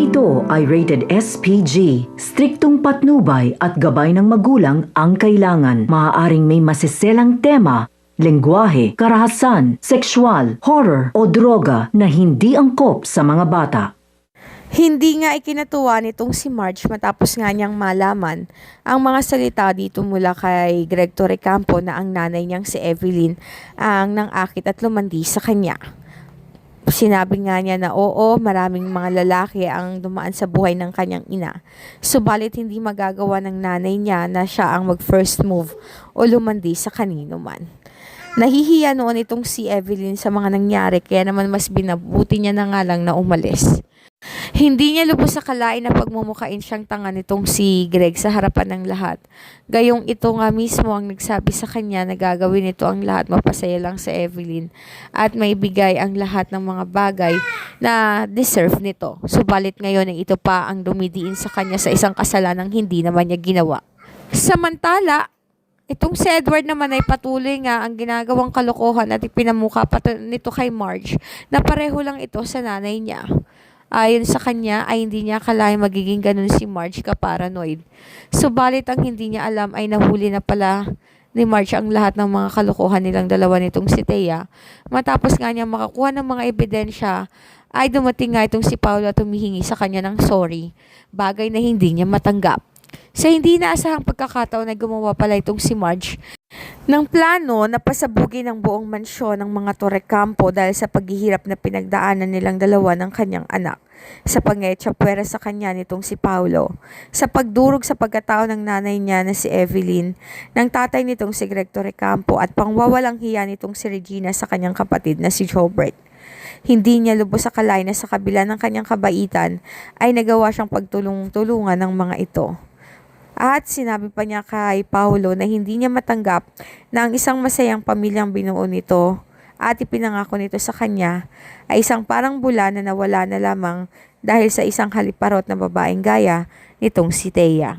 ito ay rated SPG. Striktong patnubay at gabay ng magulang ang kailangan. Maaaring may masiselang tema, lengguwahe, karahasan, sexual, horror o droga na hindi angkop sa mga bata. Hindi nga ikinatuwa nitong si Marge matapos nga niyang malaman ang mga salita dito mula kay Greg Torrecampo na ang nanay niyang si Evelyn ang nang-akit at lumandi sa kanya. Sinabi nga niya na oo, maraming mga lalaki ang dumaan sa buhay ng kanyang ina. Subalit hindi magagawa ng nanay niya na siya ang mag-first move o lumandi sa kanino man. Nahihiya noon itong si Evelyn sa mga nangyari kaya naman mas binabuti niya na nga lang na umalis. Hindi niya lubos sa kalain na pagmumukain siyang tanga nitong si Greg sa harapan ng lahat. Gayong ito nga mismo ang nagsabi sa kanya na gagawin ito ang lahat mapasaya lang sa Evelyn at maibigay ang lahat ng mga bagay na deserve nito. Subalit ngayon ay ito pa ang dumidiin sa kanya sa isang kasalanang hindi naman niya ginawa. Samantala, itong si Edward naman ay patuloy nga ang ginagawang kalokohan at ipinamuka pa nito kay Marge na pareho lang ito sa nanay niya. Ayon sa kanya ay hindi niya akalain magiging ganun si Marge ka-paranoid. Subalit ang hindi niya alam ay nahuli na pala ni Marge ang lahat ng mga kalokohan nilang dalawa nitong si Thea. Matapos nga niya makakuha ng mga ebidensya ay dumating nga itong si Paolo at humihingi sa kanya ng sorry, bagay na hindi niya matanggap. Sa hindi inaasahang pagkakataon na gumawa pala itong si Marge ng plano na pasabugin ang buong mansyon ng mga Torrecampo dahil sa paghihirap na pinagdaanan nilang dalawa ng kanyang anak. Sa pangetsapwera sa kanya nitong si Paolo, sa pagdurog sa pagkatao ng nanay niya na si Evelyn, ng tatay nitong si Greg Torrecampo at pangwawalang hiya nitong si Regina sa kanyang kapatid na si Jobert. Hindi niya lubos sa kalay na sa kabila ng kanyang kabaitan ay nagawa siyang pagtulong-tulungan ng mga ito. At sinabi pa niya kay Paolo na hindi niya matanggap na ang isang masayang pamilyang binuo nito at ipinangako nito sa kanya ay isang parang bula na nawala na lamang dahil sa isang haliparot na babaeng gaya nitong si Thea.